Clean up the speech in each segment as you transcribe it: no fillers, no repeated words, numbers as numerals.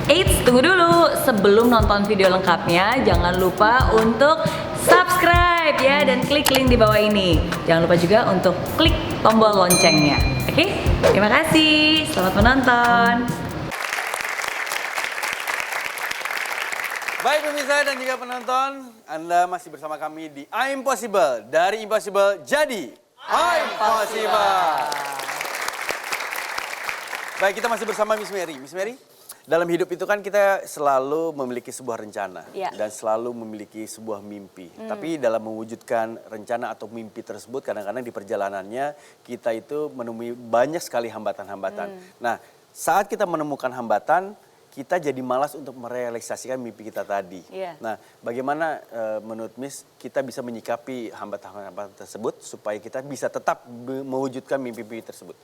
Eits, tunggu dulu. Sebelum nonton video lengkapnya, jangan lupa untuk subscribe ya dan klik link di bawah ini. Jangan lupa juga untuk klik tombol loncengnya. Oke? Terima kasih. Selamat menonton. Baik pemirsa dan juga penonton, Anda masih bersama kami di I'm Possible. Dari Impossible jadi I'm Possible. Baik, kita masih bersama Miss Mary. Miss Mary, dalam hidup itu kan kita selalu memiliki sebuah rencana dan selalu memiliki sebuah mimpi. Tapi dalam mewujudkan rencana atau mimpi tersebut, kadang-kadang di perjalanannya kita itu menemui banyak sekali hambatan-hambatan. Nah, saat kita menemukan hambatan, kita jadi malas untuk merealisasikan mimpi kita tadi. Nah, bagaimana menurut Miss kita bisa menyikapi hambatan-hambatan tersebut supaya kita bisa tetap mewujudkan mimpi-mimpi tersebut?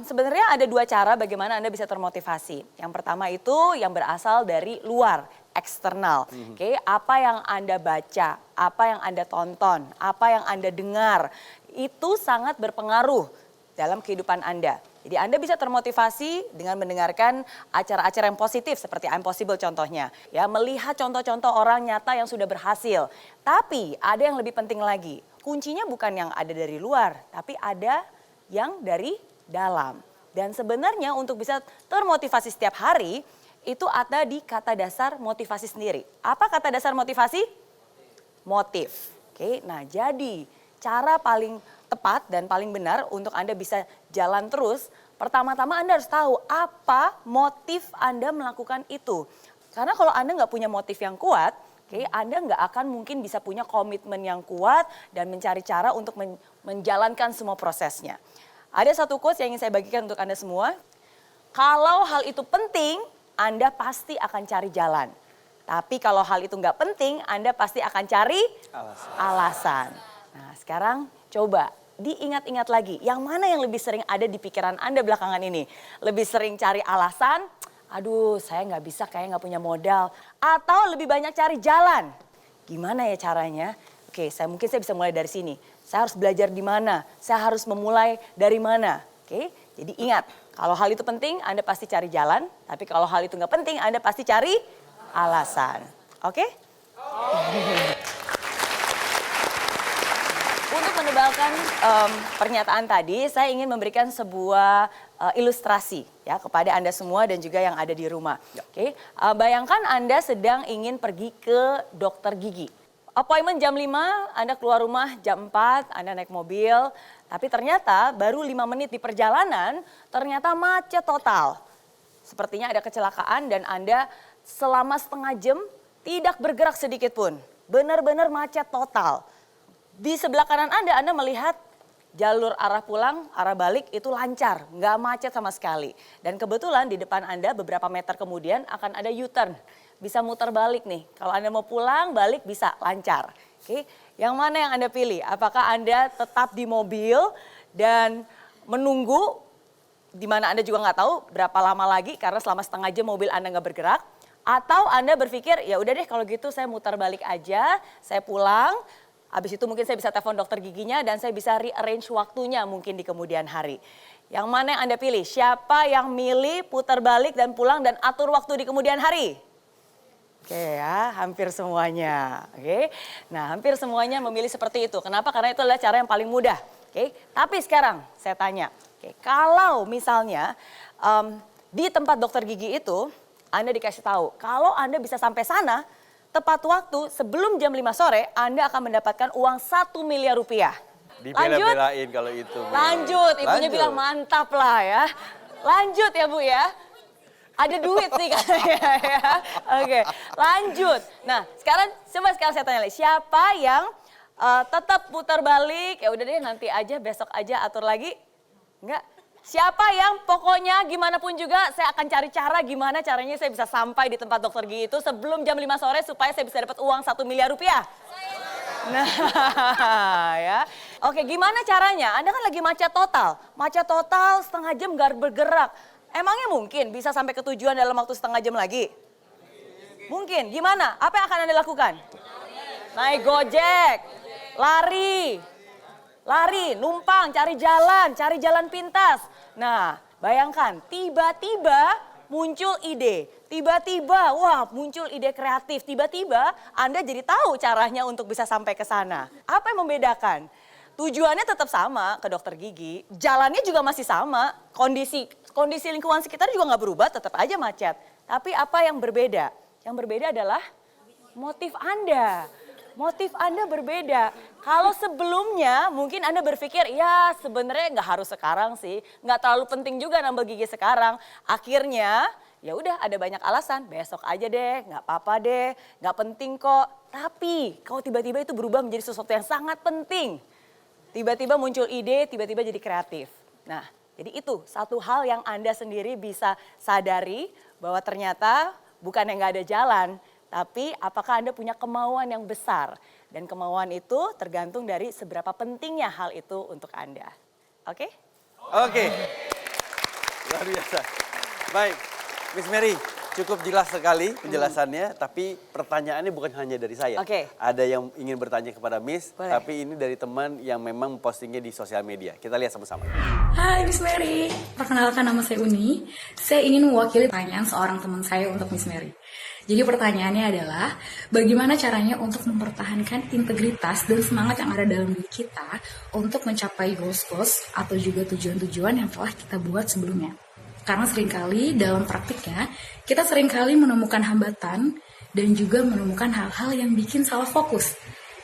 Sebenarnya ada dua cara bagaimana Anda bisa termotivasi. Yang pertama itu yang berasal dari luar, eksternal. Oke, apa yang Anda baca, apa yang Anda tonton, apa yang Anda dengar, itu sangat berpengaruh dalam kehidupan Anda. Jadi Anda bisa termotivasi dengan mendengarkan acara-acara yang positif seperti I'm Possible contohnya. Ya, melihat contoh-contoh orang nyata yang sudah berhasil. Tapi ada yang lebih penting lagi. Kuncinya bukan yang ada dari luar, tapi ada yang dari dalam. Dan sebenarnya untuk bisa termotivasi setiap hari, itu ada di kata dasar motivasi sendiri. Apa kata dasar motivasi? Motif. Oke, nah jadi cara paling tepat dan paling benar untuk Anda bisa jalan terus, pertama-tama Anda harus tahu apa motif Anda melakukan itu. Karena kalau Anda nggak punya motif yang kuat, Anda nggak akan mungkin bisa punya komitmen yang kuat dan mencari cara untuk menjalankan semua prosesnya. Ada satu quotes yang ingin saya bagikan untuk Anda semua. Kalau hal itu penting, Anda pasti akan cari jalan. Tapi kalau hal itu nggak penting, Anda pasti akan cari alasan. Nah, sekarang coba diingat-ingat lagi, yang mana yang lebih sering ada di pikiran Anda belakangan ini? Lebih sering cari alasan, aduh saya nggak bisa, kayak nggak punya modal. Atau lebih banyak cari jalan? Gimana ya caranya? Oke, mungkin saya bisa mulai dari sini. Saya harus belajar di mana? Saya harus memulai dari mana? Oke, jadi ingat, kalau hal itu penting Anda pasti cari jalan. Tapi kalau hal itu nggak penting Anda pasti cari alasan. Oke? Untuk menebalkan pernyataan tadi, saya ingin memberikan sebuah ilustrasi ya kepada Anda semua dan juga yang ada di rumah. Oke, bayangkan Anda sedang ingin pergi ke dokter gigi. Appointment jam 5, Anda keluar rumah jam 4, Anda naik mobil, tapi ternyata baru 5 menit di perjalanan, ternyata macet total. Sepertinya ada kecelakaan dan Anda selama setengah jam tidak bergerak sedikit pun. Benar-benar macet total. Di sebelah kanan Anda melihat jalur arah pulang, arah balik itu lancar, nggak macet sama sekali. Dan kebetulan di depan Anda beberapa meter kemudian akan ada U-turn, bisa muter balik nih. Kalau Anda mau pulang, balik bisa lancar. Oke, yang mana yang Anda pilih? Apakah Anda tetap di mobil dan menunggu, di mana Anda juga nggak tahu berapa lama lagi karena selama setengah jam mobil Anda nggak bergerak? Atau Anda berpikir, ya udah deh kalau gitu saya muter balik aja, saya pulang. Habis itu mungkin saya bisa telepon dokter giginya dan saya bisa rearrange waktunya mungkin di kemudian hari. Yang mana yang Anda pilih? Siapa yang milih putar balik dan pulang dan atur waktu di kemudian hari? Oke ya, hampir semuanya. Oke, nah hampir semuanya memilih seperti itu. Kenapa? Karena itu adalah cara yang paling mudah. Oke, tapi sekarang saya tanya, kalau misalnya di tempat dokter gigi itu Anda dikasih tahu, kalau Anda bisa sampai sana, tepat waktu sebelum jam 5 sore Anda akan mendapatkan uang 1 miliar rupiah. Dibela-belain kalau itu. Lanjut, ibunya bilang mantap lah ya. Lanjut ya Bu ya. Ada duit nih katanya ya. Oke, lanjut. Nah sekarang saya tanya lagi, siapa yang tetap putar balik, ya udah deh nanti aja besok aja atur lagi? Enggak. Siapa yang pokoknya gimana pun juga saya akan cari cara gimana caranya saya bisa sampai di tempat dokter gigi itu sebelum jam 5 sore supaya saya bisa dapat uang 1 miliar rupiah. Nah ya. Oke, gimana caranya? Anda kan lagi macet total setengah jam gak bergerak. Emangnya mungkin bisa sampai ke tujuan dalam waktu setengah jam lagi? Mungkin. Gimana? Apa yang akan Anda lakukan? Naik Gojek, lari, numpang, cari jalan pintas. Nah, bayangkan tiba-tiba muncul ide. Tiba-tiba, wah muncul ide kreatif. Tiba-tiba Anda jadi tahu caranya untuk bisa sampai ke sana. Apa yang membedakan? Tujuannya tetap sama ke dokter gigi, jalannya juga masih sama, kondisi lingkungan sekitar juga nggak berubah, tetap aja macet. Tapi apa yang berbeda? Yang berbeda adalah motif Anda. Motif Anda berbeda. Kalau sebelumnya mungkin Anda berpikir, ya sebenarnya nggak harus sekarang sih, nggak terlalu penting juga nambah gigi sekarang. Akhirnya ya udah ada banyak alasan, besok aja deh, nggak apa-apa deh, nggak penting kok. Tapi kalau tiba-tiba itu berubah menjadi sesuatu yang sangat penting. Tiba-tiba muncul ide, tiba-tiba jadi kreatif. Nah, jadi itu satu hal yang Anda sendiri bisa sadari bahwa ternyata bukan yang nggak ada jalan, tapi apakah Anda punya kemauan yang besar. Dan kemauan itu tergantung dari seberapa pentingnya hal itu untuk Anda. Oke? Oke. Luar biasa. Baik, Miss Mary, cukup jelas sekali penjelasannya, tapi pertanyaannya bukan hanya dari saya. Oke. Ada yang ingin bertanya kepada Miss, Boleh. tapi ini dari teman yang memang postingnya di sosial media. Kita lihat sama-sama. Hai Miss Mary, perkenalkan nama saya Uni. Saya ingin mewakili pertanyaan seorang teman saya untuk Miss Mary. Jadi pertanyaannya adalah, bagaimana caranya untuk mempertahankan integritas dan semangat yang ada dalam diri kita untuk mencapai goals atau juga tujuan-tujuan yang telah kita buat sebelumnya. Karena seringkali dalam praktiknya, kita seringkali menemukan hambatan dan juga menemukan hal-hal yang bikin salah fokus.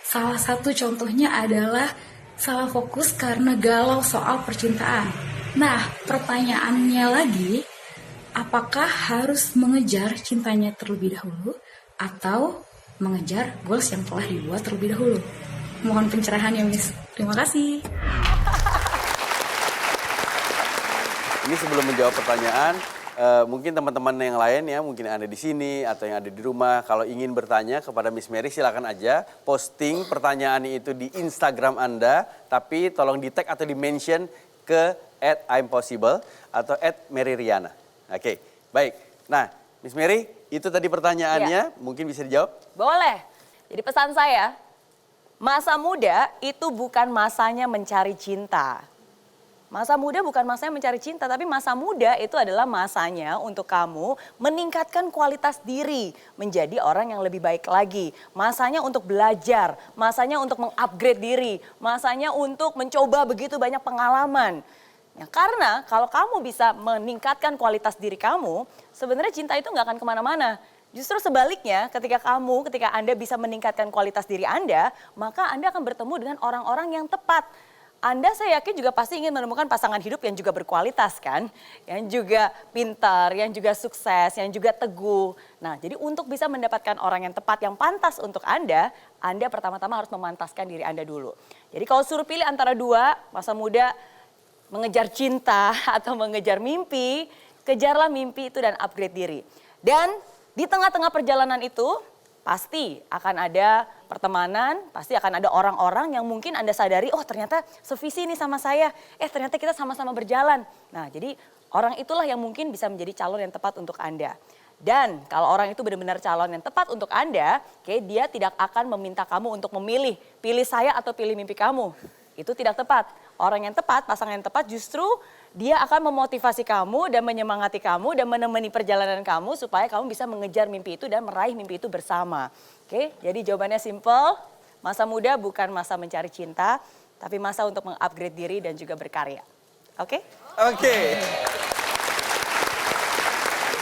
Salah satu contohnya adalah salah fokus karena galau soal percintaan. Nah, pertanyaannya lagi, apakah harus mengejar cintanya terlebih dahulu atau mengejar goals yang telah dibuat terlebih dahulu? Mohon pencerahan ya, Miss. Terima kasih. Ini sebelum menjawab pertanyaan, mungkin teman-teman yang lain ya, mungkin yang ada di sini atau yang ada di rumah, kalau ingin bertanya kepada Miss Mary silakan aja posting pertanyaan itu di Instagram Anda, tapi tolong di tag atau di mention ke @impossible atau @maryriana. Oke, baik. Nah, Miss Mary, itu tadi pertanyaannya, mungkin bisa dijawab? Boleh. Jadi pesan saya, masa muda itu bukan masanya mencari cinta. Masa muda bukan masanya mencari cinta, tapi masa muda itu adalah masanya untuk kamu meningkatkan kualitas diri, menjadi orang yang lebih baik lagi. Masanya untuk belajar, masanya untuk mengupgrade diri, masanya untuk mencoba begitu banyak pengalaman. Ya, karena kalau kamu bisa meningkatkan kualitas diri kamu, sebenarnya cinta itu nggak akan kemana-mana. Justru sebaliknya, ketika Anda bisa meningkatkan kualitas diri Anda, maka Anda akan bertemu dengan orang-orang yang tepat. Anda saya yakin juga pasti ingin menemukan pasangan hidup yang juga berkualitas kan. Yang juga pintar, yang juga sukses, yang juga teguh. Nah jadi untuk bisa mendapatkan orang yang tepat, yang pantas untuk Anda pertama-tama harus memantaskan diri Anda dulu. Jadi kalau suruh pilih antara dua, masa muda mengejar cinta atau mengejar mimpi, kejarlah mimpi itu dan upgrade diri. Dan di tengah-tengah perjalanan itu pasti akan ada pertemanan, pasti akan ada orang-orang yang mungkin Anda sadari, oh ternyata sevisi nih sama saya, ternyata kita sama-sama berjalan. Nah jadi orang itulah yang mungkin bisa menjadi calon yang tepat untuk Anda. Dan kalau orang itu benar-benar calon yang tepat untuk Anda, dia tidak akan meminta kamu untuk memilih, pilih saya atau pilih mimpi kamu. Itu tidak tepat. Orang yang tepat, pasangan yang tepat justru dia akan memotivasi kamu dan menyemangati kamu dan menemani perjalanan kamu supaya kamu bisa mengejar mimpi itu dan meraih mimpi itu bersama. Jadi jawabannya simple, masa muda bukan masa mencari cinta, tapi masa untuk mengupgrade diri dan juga berkarya. Oke.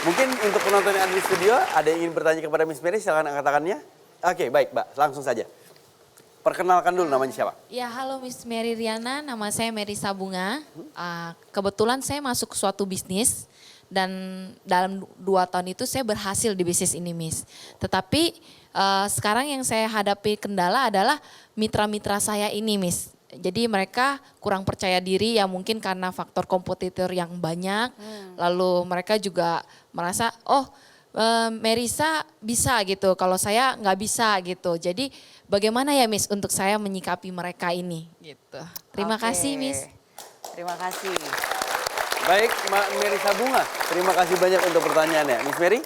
Mungkin untuk penonton yang ada di studio, ada yang ingin bertanya kepada Miss Mary, silakan angkat tangannya. Oke, baik Mbak, langsung saja. Perkenalkan dulu namanya siapa? Ya, halo Miss Mary Riana, nama saya Mary Sabunga. Kebetulan saya masuk ke suatu bisnis dan dalam 2 tahun itu saya berhasil di bisnis ini, Miss. Tetapi sekarang yang saya hadapi kendala adalah mitra-mitra saya ini, Miss. Jadi mereka kurang percaya diri ya mungkin karena faktor kompetitor yang banyak. Lalu mereka juga merasa, Merisa bisa gitu, kalau saya nggak bisa gitu. Jadi bagaimana ya Miss untuk saya menyikapi mereka ini gitu. Terima kasih Miss. Terima kasih. Baik Mbak Mary Sabunga, terima kasih banyak untuk pertanyaannya. Miss Mary,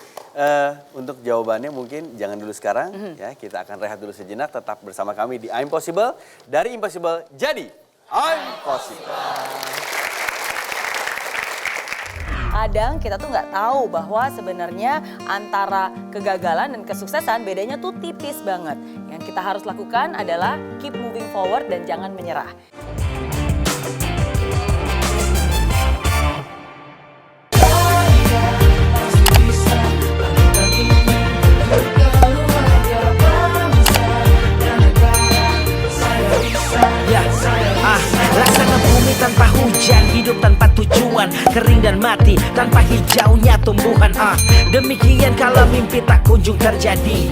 untuk jawabannya mungkin jangan dulu sekarang. Ya, kita akan rehat dulu sejenak, tetap bersama kami di I'm Possible. Dari Impossible jadi I'm Possible. kadang kita tuh nggak tahu bahwa sebenarnya antara kegagalan dan kesuksesan bedanya tuh tipis banget. Yang kita harus lakukan adalah keep moving forward dan jangan menyerah. Laksana bumi tanpa hujan, hidup tanpa tujuan, kering dan mati tanpa hijaunya tumbuhan. Demikian kalau mimpi tak kunjung terjadi.